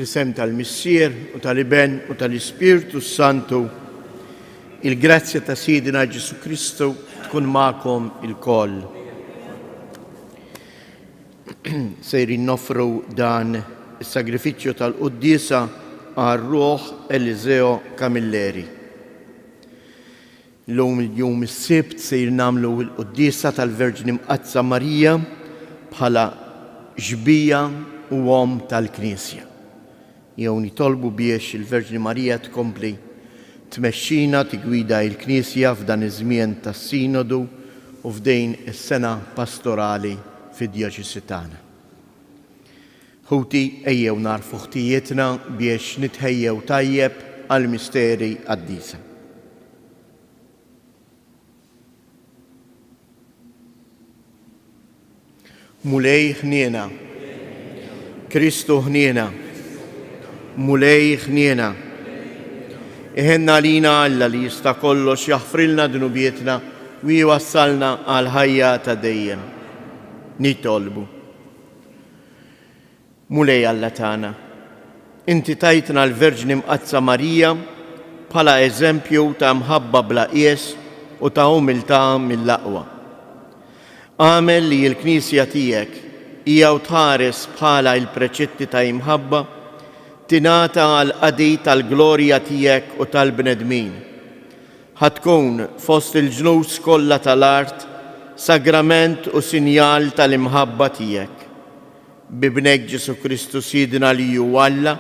Fl-isem tal-Missier u tal-Iben u tal-Ispirtu Santu, il-grazzja ta' Sidina Ġesu Kristu tkun magħkom il-koll. Sejrin nofru dan is-sagrifiċċju tal-Qudiesa għar-Ruħ Eliseo Camilleri. L-lum il-jum is-Sibt sejr nagħmlu l-Qudiesa tal-Verġni Mqazza Marija bħala ġbija u għom tal-Knisja. Jew nitolbu biex il-Verġni Marija tkompli tmexxina tigwida l-Knisja f'dan iż-żmien tas-Sinodu u f'dejn is-sena pastorali fid-Djoċesi tagħna. Ħuti ejjew narfu ħtijietna biex nitħejjew tajjeb għall-misteri qaddisa. Mulej ħniena, Kristu ħniena, mulej ħniena. Iħenna lina Alla li jista' kollox jaħfrilna dnubietna u jwassalna għal ħajja ta' dejjem. Nitolbu. Mulej Alla tagħna, inti tajtna l-Verġni Mqazza Marija bħala eżempju ta' mħabba bla qies u ta' umiltà mill-aqwa. Għamel li l-Knisja tiegħek hija tħares bħala l-preċetti ta' imħabba tingħata għal qadi tal-glorja tiegħek u tal-bnedmin. Ħatkun fost il-ġnus kollha tal-art sagrament u sinjal tal-imħabba tiegħek. Bibnek Ġesu Kristu Sidna li hu Alla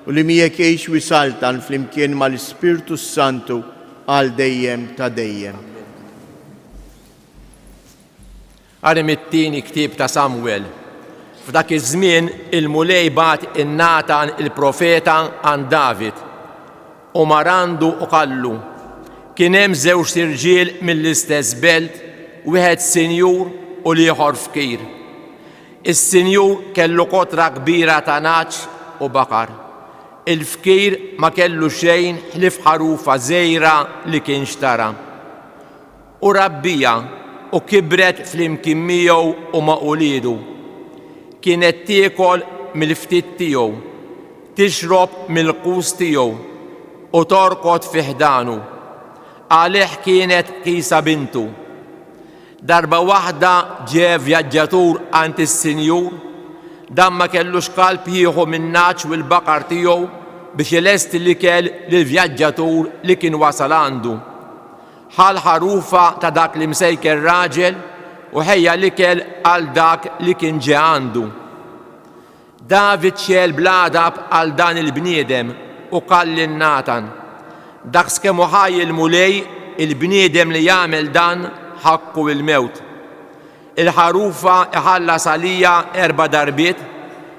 u li miegħek jgħix wisaltan flimkien mal-Ispirtu Santu għal dejjem ta' dejjem. Għarem it-tieni ktieb ta' Samwel. F'dak iż-żmien il-mulej bagħat in-Natan il-profeta għand David u marandu u qallu. Kien hemm żewġ irġiel mill-istess belt, wieħed sinjur u l-ieħor fqir. Is-sinjur kellu qotra kbira ta' naċ u baqar. Il-fqir ma kellu xejn ħlief ħarufa żgħira li kien xtara. U rabbija u kibret flimkien miegħu u ma' uliedu. Kienet tiekol mill-ftit tiegħu, tixrob mill-qus tiegħu u torkod fi ħdanu. Għalih kienet qisha bintu. Darba waħda ġie vjaġġatur għand is-sinjur, dan ma kellux qalb jieħu min-naċ u l-baqar tiegħu biex ilest l-ikel lill-vjaġġatur li kien wasal għandu. Ħal ħarufa ta' dak li msejker raġel u ħejja l-ikel għal dak li kien ġie għandu. David xel bl-adab għal dan il-bniedem u qal lin-Natan, daqskemm hu ħaj il-mulej il-bniedem li jagħmel dan ħaqqu il-mewt. Il-ħarufa iħallas għalija 4 darbiet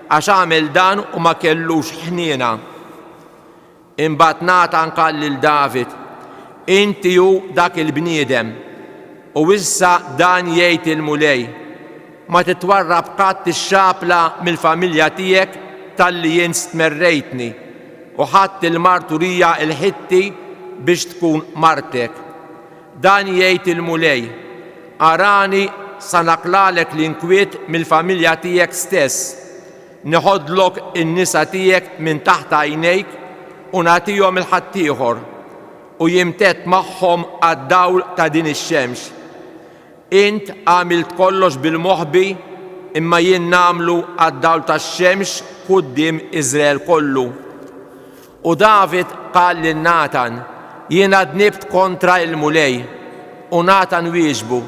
għax għamel dan u ma kellux ħniena. Imbagħad Natan qal lil David, inti hu dak il-bniedem u issa dan jgħid il-mulej, ma titwarrab qatt ix-xapla mill-familja tiegħek talli jien stmerrejtni u ħadd il-marturija l-ħitti biex tkun martek. Dan jgħid il-mulej, arani sa naqlalek l-inkwiet mill-familja tiegħek stess, neħodlok in-nisa tiegħek minn taħt għajnejk u nagħtihom il-ħadd ieħor u jimtet magħhom għad-dawl ta' din ix-xemx. Int għamilt kollox bil-moħbi imma jien nagħmlu għad-dawl tax-xemx quddiem Iżrael kollu. U David qal lil Natan, jiena dnibt kontra il-mulej u Natan wieġbu,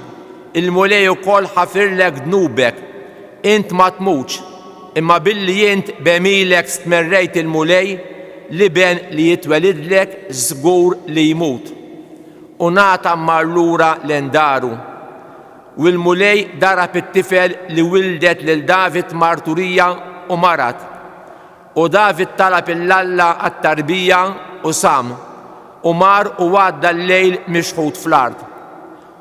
il-mulej ukoll ħafirlek dnubek, int ma tmutx, imma billi int bemilek stmerrejt il-mulej liben li jitwelidlek żgur li jmut. U Natan mar lura l-endaru. U l-mulej darab it-tifel li wildet lil David marturija u marat. U David talab il-Alla għat-tarbija u sam. U mar u għadda l-lejl mixħut fl-art.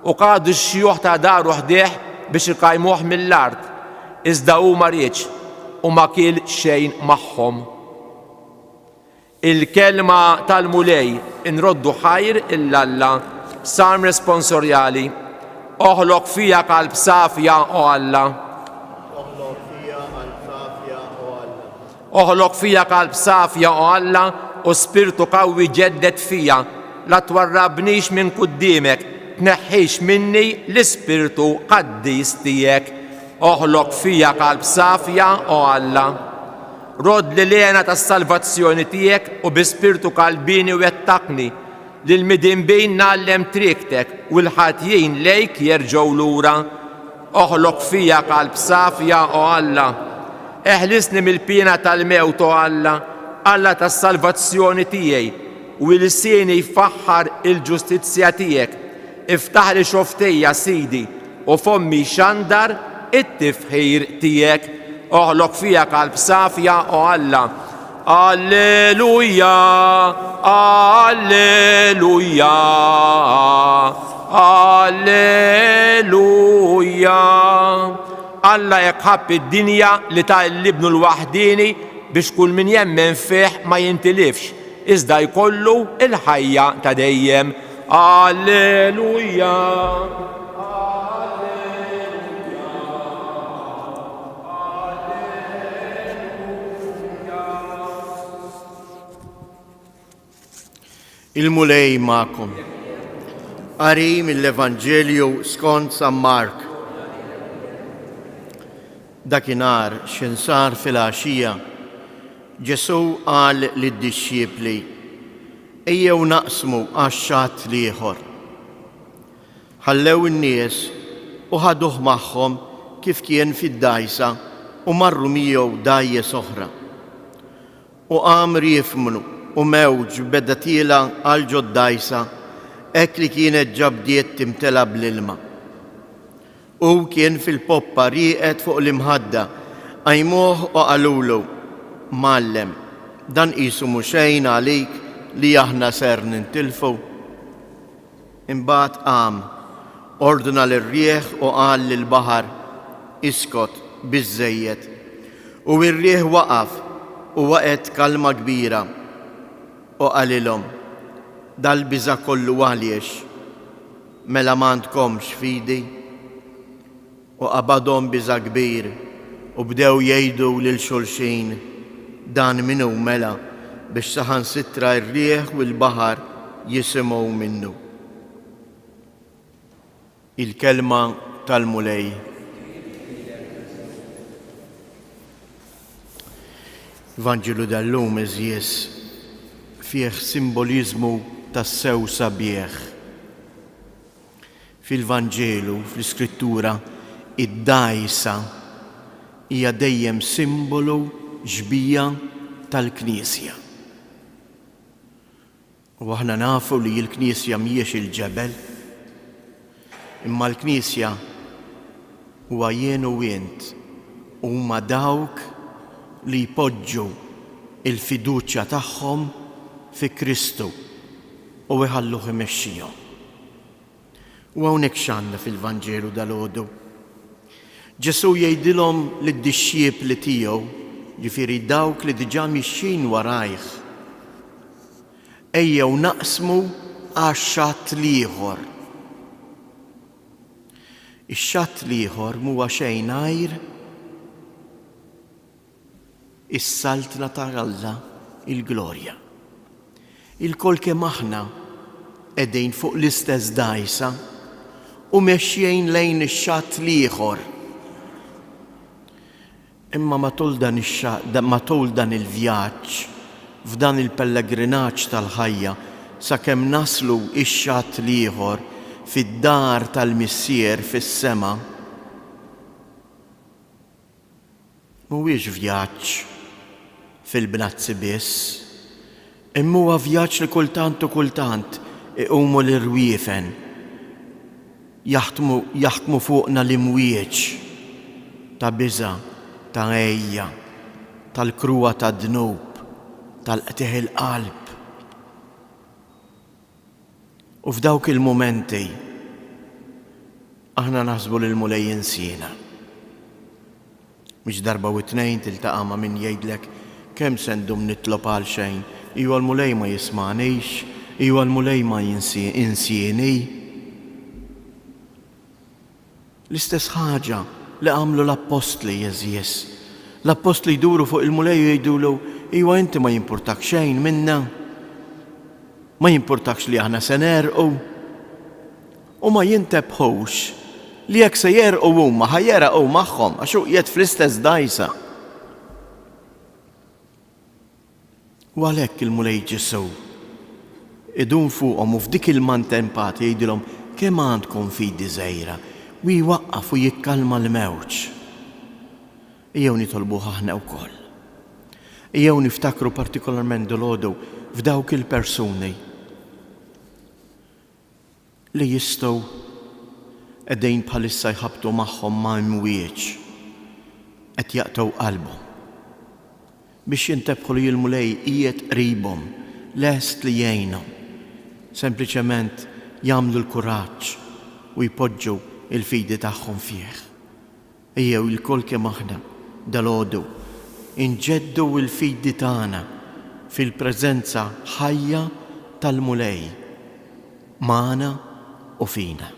U qadu x-xjuħ ta' daru ħdeħ biex iqajmuh mill-art. Iżda hu ma rridx u ma kiel xejn magħhom. Il-kelma tal-mulej inroddu ħajr il-Alla, Salm responsorjali, oħloq fija qalb safja o Alla. Oħloq fija qalb safja o Alla u spirtu qawwi ġeddet fija. La twarrabnix minn qudiemek, tneħħix minni l-ispirtu qaddis tiegħek. Oħloq fija qalb safja o Alla. Rod li lena tas-salvazzjoni tiegħek u bi spirtu qalbini wettaqni lil midinbin nallem triktek u l-ħatjin lejk jerġgħu lura. Oħloq fija qalb safja o Alla. Eħlisni mill-pina tal-mewt o Alla, Alla tas-salvazzjoni tiegħi u l-sieni jfaħħar il-ġustizzja tiegħek. Iftaħ li xoftejja Sidi u fommi xandar it-tifħir tiegħek. Oħloq fija qalb safja o Alla. Alleluja, alleluja, alleluja. Alla jekħab id-dinja li ta' l-ibnu l-wahdini biex kull min jemmen fih ma jintilifx, iżda jkollu il-ħajja ta' dejjem. Alleluja. Il-mulej ma'kom. Qari mill-Evanġelju skont San Mark. Dakinhar x'insar fil-għaxija, Ġesu qal lid-dixxiepli: ejjew naqsmu għax-xatt ieħor. Ħallew in-nies u ħaduh magħhom kif kien fid-dgħajsa u marru miegħu dgħajjes oħra. U qam riefmlu u mewġ beda tiela għal ġod-dgħajsa hekk li kienet ġabdiet timtela bl-ilma. U kien fil-poppa rieqed fuq l-imħadda, għajmuh u qalulu: Mallem, dan qisu mhu xejn għalik li aħna ser nintilfu. Imbagħad qam, ordna lir-rieħ u qal lill-baħar: iskot biżżejjed. U r-rieħ waqaf u waqgħet kalma kbira u qalilhom: dal-biża' kollu għaliex, mela m'għandkomx fidi? U qabadhom biża' kbir u bdew jgħidu lil xulxin: dan minnu mela biex saħansitra r-rieħ u l-baħar jisimgħu minnu. Il-kelma tal-mulej. Evanġelu dal-lum iżjies fih simbolizmu tas-sew sabiħ. Fil-Vanġelu, fl-Iskrittura, id-dgħajsa hija dejjem simbolu ġbija tal-Knisja. U aħna nafu li l-Knisja mhijiex il-ġebel, imma l-Knisja huwa jien u int huma dawk li jpoġġu il-fiduċja tagħhom fi Kristu u jħalluh imexxihom. U hawnhekk x'għandna fil-Vanġelu dalgħodu. Ġesu jgħidilhom lid-dixxiepli tiegħu, ġifieri dawk li diġà mixjin warajh: ejjew naqsmu għax-xatt l-ieħor. Ix-xatt l-ieħor mhuwa xejn għajr is-saltna ta' Alla il-glorja. Il-kol kemm aħna qegħdin fuq l-istess dgħajsa u mexjejn lejn ix-xatt l-ieħor. Imma matul dan il-vjaġġ, f'dan il-pellegrinaġġ tal-ħajja, sakemm naslu ix-xatt l-ieħor fid-dar tal-Missier fis-sema, mhuwiex vjaġġ fil-bnazzi biss, imma huwa vjaġġ li kultant u kultant iqumu l-irwiefen jaħdmu fuqna l-imwieġ ta' biża', ta' ejja, tal-kruwa ta' dnub, tal-qtieħ il-qalb. U f'dawk il-momenti aħna naħsbu lil mulej insiena. Mhix darba u tnejn tiltaqa' ma' min jgħidlek: kemm se ndum nitlob għal xejn, iju l-mulej ma jismanix, iju l-mulej ma insieni. L-istess ħaġa li għamlu l-apostli jeżies L-apostli jduru fuq il-mulej jgħidulu, iwa inti ma jimportak xejn minna, ma jimportakx li aħna se nerqu, u ma jintebħux li jekk se jerqu huma ħajjeraqu magħhom għax hu qiegħed fl-istess dajsa. U għalhekk il-mulej ġissew idun fuqhom u f'dik il-mantempati jgħidilhom kemm għandkom fidi żgħira u jwaqqaf u jikkalma l-mewġ. Ejjew nitolbuh aħna wkoll. Ejjew niftakru partikolarment dolodu f'dawk il-persuni li jistgħu qegħdin bħalissa jħabtu magħhom ma' imwieġ qed jaqtaw qalbhom biex jintebħu li l-mulej qiegħed qribhom lest li jgħinhom, sempliċement jagħmlu l-kuraġġ u jpoġġu il-fidi tagħhom fih. Ejjew il-kol kemm aħna dalgħodu inġeddu l-fidi tagħna fil-preżenza ħajja tal-mulej magħna u fina.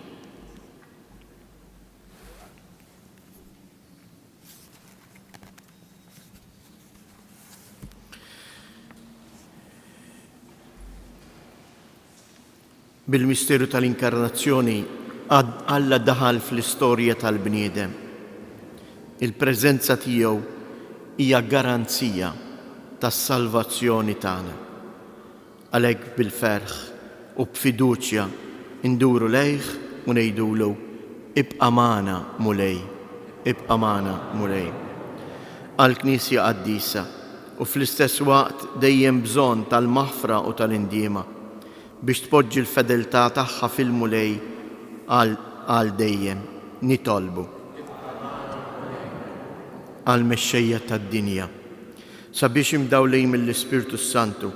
Bil-misteru tal-inkarnazzjoni Alla daħal fl-istorja tal-bniedem. Il-preżenza tiegħu hija garanzija tas-salvazzjoni tagħna. Għalhekk bil-ferħ u b'fiduċja induru lejh u ngħidulu ibqa' magħna mulej, ibqa' magħna mulej. Għall-Knisja Qaddisa u fl-istess waqt dejjem bżonn tal-maħfra u tal-indiema biex tpoġġi l-fedeltà tagħha fil-mulej għal dejjem nitolbu għal mexxejja tad-dinja sabiex imdawlin mill-Ispirtu Santu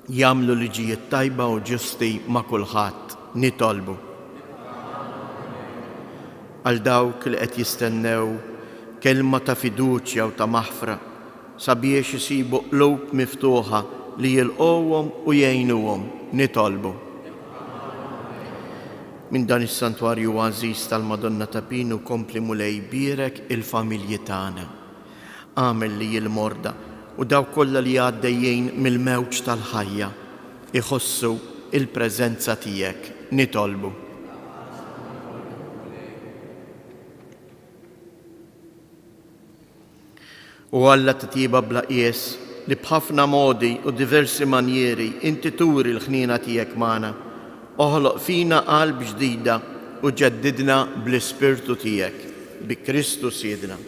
jagħmlu liġijiet tajba u ġusti ma' kulħadd nitolbu għal dawk li qed jistennew kelma ta' fiduċja u ta' maħfra sabiex isibu qlub miftuħa li jilqowhom u jgħinuhom nitolbu. Min dan is-santwarju għażiż tal-Madonna ta' Pinu kompli mulej birek il-familji tagħna. Għamel li l-morda u daw kollha li għaddejjin mill-mewġ tal-ħajja iħossu il-preżenza tiegħek nitolbu. U Alla titjiba bla qies li b'ħafna modi u diversi manjeri inti turi l-ħnina tiegħek magħna, oħloq fina qalb ġdida u ġeddidna bl-Ispirtu tiegħek bi Kristu Siedna.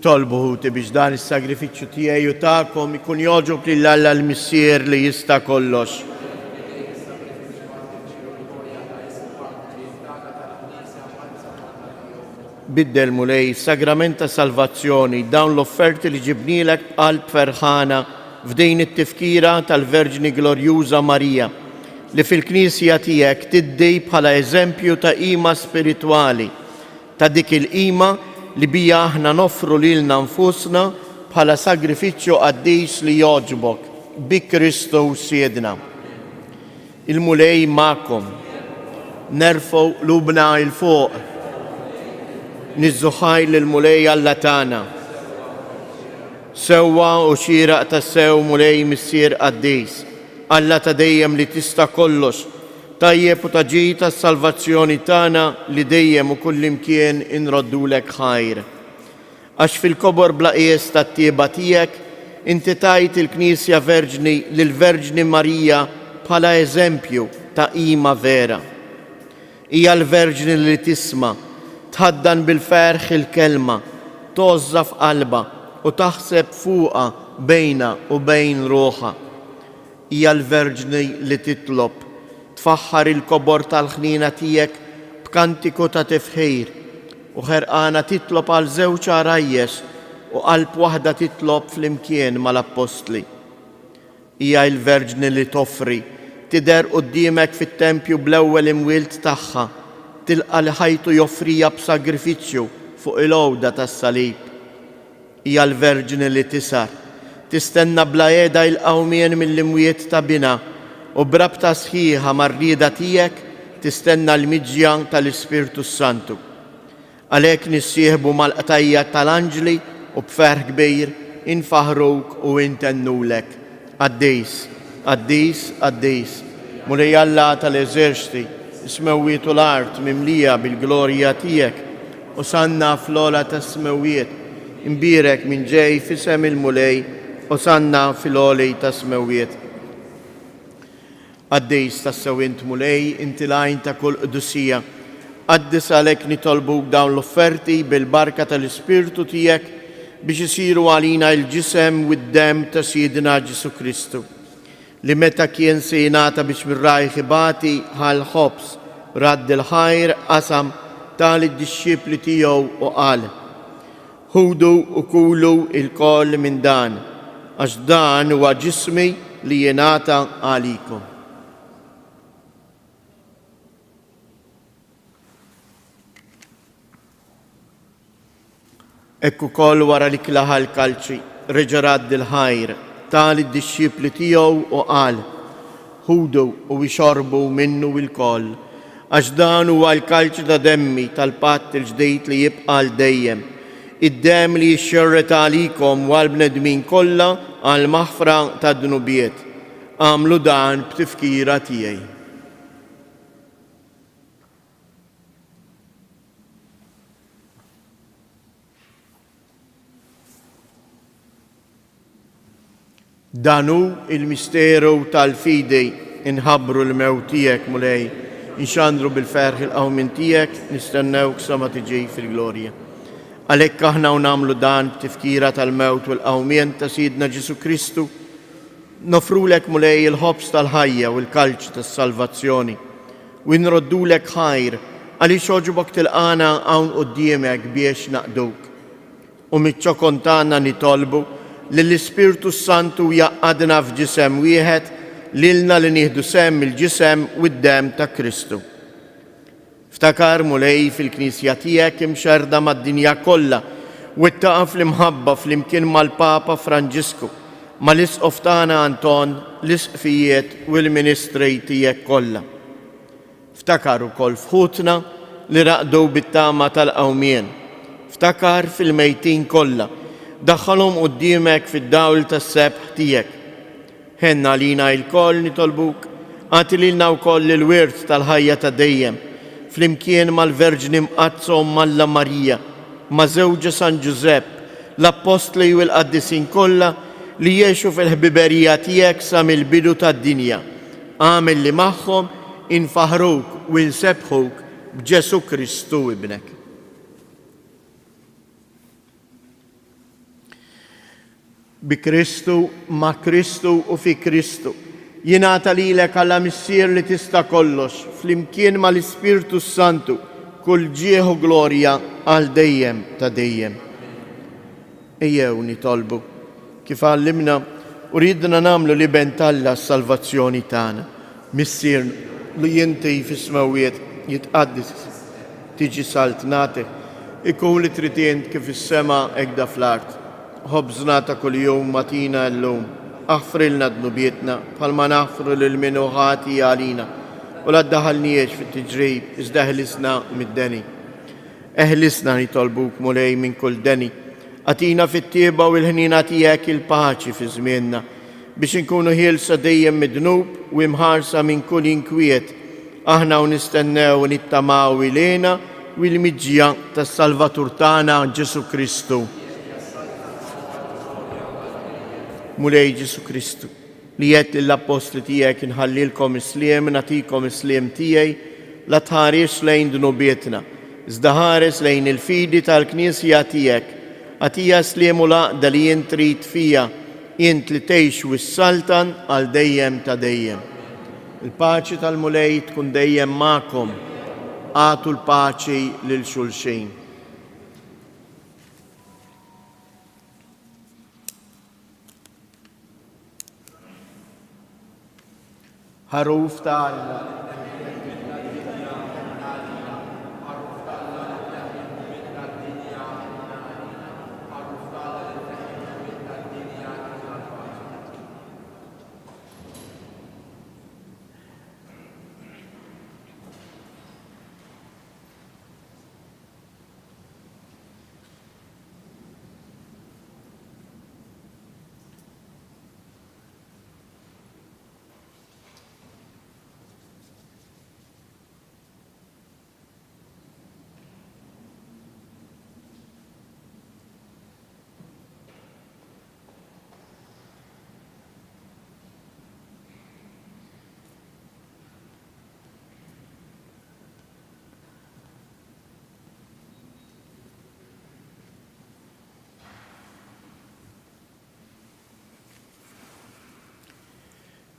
Jitolbu ħuti biex dan is-sagrifiċċju tiegħi u tagħkom ikun joġob lil Alla l-Missier li jista' kollox. Biddel mulej sagrament ta' salvazzjoni dawn l-offerti li ġibnielek b'qalb ferħana f'din it-tifkira tal-Verġni Glorjuża Marija li fil-Knisja tiegħek tiddej bħala eżempju ta' qima spiritwali ta' dik il-qima li bija aħna noffru lilna nfusna bħala sagrifiċċju qaddis li joġbok bi Kristu Siedna. Il-mulej magħkom nerfgħu qlubna il fuq nizzuħaj l-mulej Alla tagħna. Sewwa u xieraq tas-sew mulej missier qaddis, Alla ta' dejjem li tista' kollox, tajjeb u taġi tas-salvazzjoni tagħna li dejjem u kullimkien inroddulek ħajr. Għax fil-kobor bla qies tat-tieba tiegħek inti tajt il-Knisja Verġni lill-Verġni Marija bħala eżempju ta' qima vera. Hija l-Verġni li tisma', tħaddan bil-ferħ il-kelma, tożza f'qalba u taħseb fuqha bejna u bejn ruħha. Hija l-Verġni li titlob, tfaħħar il-kobor tal-ħnina tiegħek b'kantiku ta' tifħir u ħerqana titlob għal żewġ għarajjes u qalb waħda titlob flimkien mal-Apostli. Hija l-Verġni li toffri, tidher quddiemek fit-tempju bl-ewwel imwielt tagħha, tilqa li ħajtu joffrija b'sagrifiċċju fuq il-għowda tas-salib. Hija l-Verġni li tisar, tistenna bla qiegħda il-qawmien mill-imwiet ta' bina u brabta sħiħa mar-rieda tiegħek tistenna l-miġjan tal-Ispirtu Santu. Għalhekk nissieħbu mal-qtajja tal-anġli u b'ferħ kbir infaħruk u intennulek. Qaddis, qaddis, qaddis, mulej Alla tal-eżerċti, ismewwiet u l-art mimlija bil-glorja tiegħek u sanna fl-ola tas-smewwiet, imbirek minn ġej fisem il-mulej u sanna fil-olej tas-smewwiet. Qaddis tas-sewint mulej inti lajn ta' kull qdusija, qaddis għalhekk nitolbuk dawn l-offerti bil-barka tal-Ispirtu tiegħek biex isiru għalina l-ġisem u d-dem ta' Sidina Ġesu Kristu, li meta kien se jingħata biex mir-rajħ ibati ħal-ħobs radd il-ħajr qasam tal-disċipli tiegħu u qal: ħudu u kulu il-koll minn dan, għax dan huwa ġismi li jingħata għalikom. Ekku koll wara li klaħa l-kalċi, reġa' radd il-ħajr tal-disċipli tiegħu u qal: ħudu u jxorbu minnu il-koll, għax dan huwa l-kalċi ta' demmi tal-patt il-ġdejt li jibqa' l-dejjem, id-dem li jxxerret għalikom u għall-bnedmin kollha għall-maħfra tad-dnubiet. Għamlu dan b'tifkira tiegħi. Danu il-misteru tal-fidej inħabbru l-mewt tiegħek mulej, inxandru bil-ferħ il-qawmin tiegħek, nistennewk sa ma tiġi fil-glorja. Għalhekk aħna nagħmlu dan b'tifkira tal-mewt u l-qawmien ta' Sidna Ġesu Kristu, nofrulek mulej il-ħobs tal-ħajja u l-kalċ tas-salvazzjoni u nroddulek ħajr għaliex oġbok tilqana hawn quddiemek biex naqduk. U miċ-ċokon tagħna nitolbu li l-Ispirtu Santu jaqadna f'ġisem wieħed lilna li nieħdu sem il-ġisem u d-dem ta' Kristu. Ftakar mulej fil-Knisja tiegħek imxerda mad-dinja kollha u ittaqa' fl-imħabba flimkien mal-Papa Franġisku, mal-isqof tagħna Anton, l-isqfijiet u l-ministri tiegħek kollha. Ftakar ukoll fħutna li raqdu bit-tama tal-qawmien. Ftakar fil-mejtin kollha, daħħalhom quddiemek fid-dawl tas-sebħ tiegħek. Ħenna lina l-koll nitolbuk, għati lilna wkoll il-wirt tal-ħajja ta' dejjem, flimkien mal-Verġni Mqazza Alla Marija, ma' żewġa San Ġusepp, l-Apostli u l-Qaddisin kollha li jgħixu fil-ħbiberija tiegħek sa mill-bidu tad-dinja. Għamel li magħhom infaħruk u nsebħuk b'Ġesu Kristu ibnek. Bi Kristu, ma' Kristu u fi Kristu, jingħata lilek Alla missier li tista' kollox, flimkien mal-Ispirtu Santu, kull ġieħ u glorja għal dejjem ta' dejjem. Ejjew nitolbu, kif għallimna u ridna nagħmlu li bentalla s-salvazzjoni tagħna. Missier li inti fis-smewwiet jitqaddis, tiġi salt nagħtek, ikun li trid int kif is-sema hekk da fl-art. ħobżna ta' kuljum matina llum, aħfrilna dnubietna bħalma naħfru lil min ħati għalina u la ddaħalniex fit-tiġrib iżda ħlisna mid-deni. Eħlisna nitolbuk mulej minn kull deni. Atina fit-tieba u l-ħnina tiegħek il-paċi fi żmienna biex inkunu ħielsa dejjem midnub u imħarsa minn kull inkwiet. Aħna u nistennew u nittamaw ilena u l-miġġija tas-Salvatur tagħna Ġesu Kristu. Mulej Ġesu Kristu, li jett l-apostli tiegħek inħallilkom isliem, natikom isliem tiegħi, la tħares lejn dnubietna, iżda ħares lejn il-fidi tal-Knisja tiegħek. Għatija sliem u laqda li jien trid fija, jien li tgħix wis-saltan għal dejjem ta' dejjem. Il-paċi tal-mulej tkun dejjem magħkom. Għatu l-paċi lil xulxin. Ħaruf ta' Alla.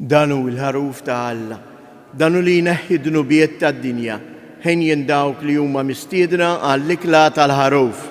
Danu il-ħaruf ta' Alla, danu li jneħħi dnubiet tad-dinja, ħin jindawk li huma mistiedna għall-ikla tal-ħaruf.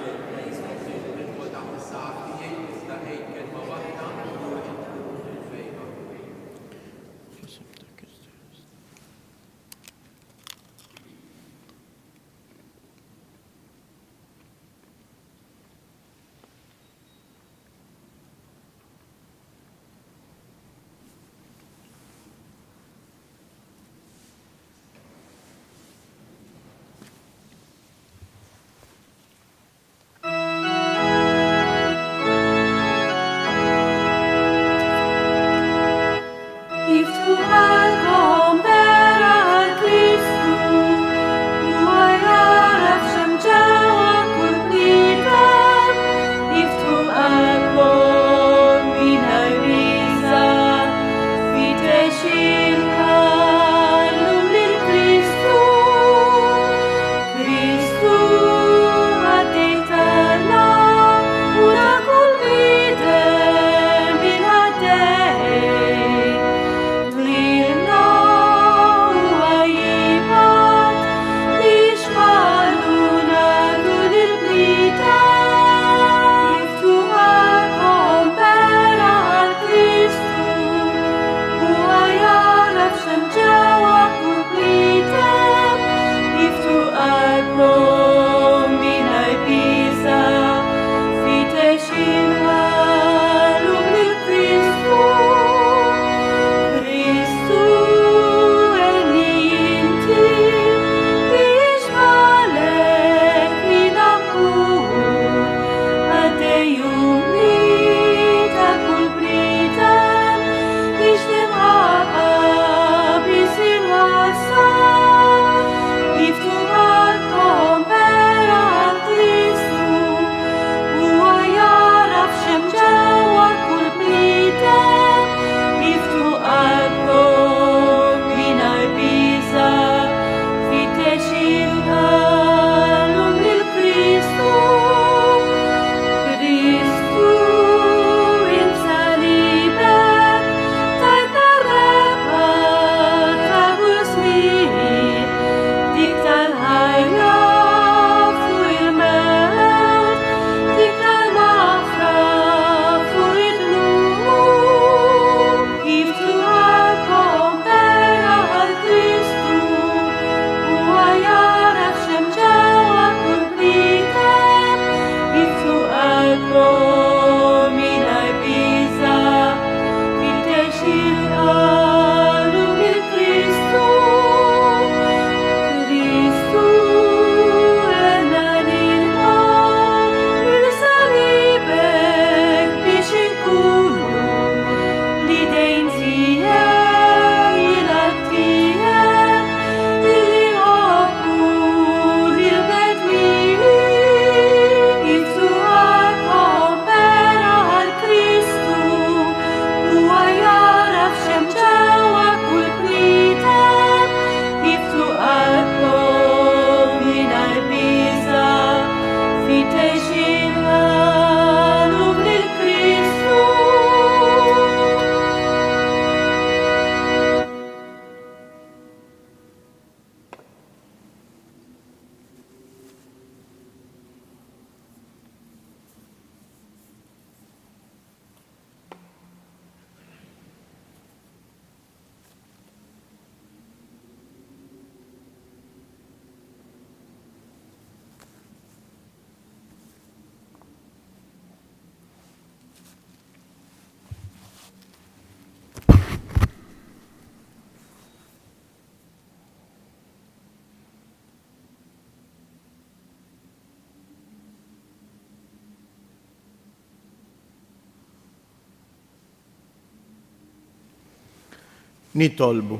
Nitolbu.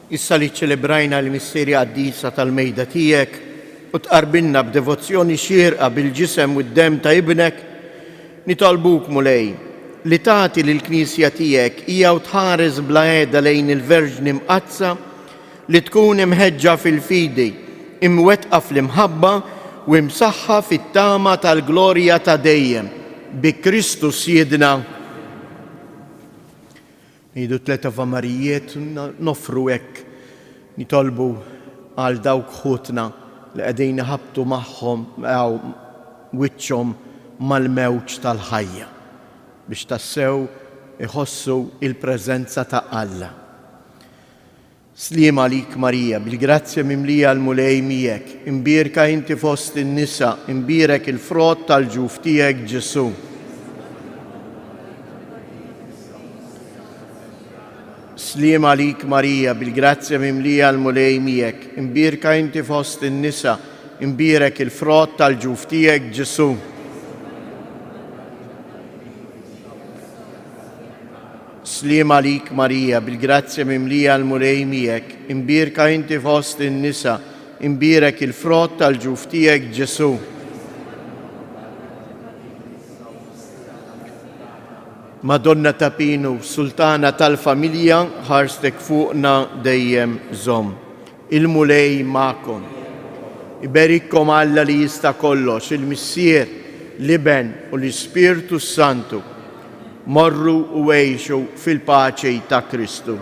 Issa li ċelebrajna l-misteri għaddisa tal-mejda tiegħek u tqarbilna b'devozzjoni xierqa bil-ġisem u d-dem ta' ibnek, nitolbuk mulej li tagħti lill-Knisja tiegħek hija u tħares bla għeda lejn il-Verġni mqazza li tkun imħeġġa fil-fidi, imwettqa fl-imħabba u imsaħħa fit-tama tal-glorja ta' dejjem bi Kristus Siedna. Nidu tleta famarijiet nofru hekk nitolbu għal dawk ħutna li qegħdin iħabtu magħhom wiċċhom mal-mewġ tal-ħajja biex tassew iħossu il-preżenza ta' Alla. Sliem għalik Marija, bil-grazzja mimlija l-mulej miegħek, imbierka inti fost in-nisa, imbierek il-frott tal-ġuf tiegħek Ġesu. Sliem għalik Marija, bil-grazzja mimlija l-mulej miegħek, imbierka inti fost in-nisa, imbierek il-frott tal-ġuf tiegħek Ġesu. Sliem għalik Marija, bil-grazzja mimlija l-mulej miegħek, imbierka inti fost in-nisa, imbierek il-frott tal-ġuf tiegħek Ġesu. Madonna ta' Pinu, Sultana tal-familja, ħarstek fuqna dejjem żomm. Il-mulej ma'kom. Iberikkom Alla li jista' kollox, il-Missier, l-Iben u l-Ispirtu Santu. Morru u għejxu fil-paċi ta' Kristu.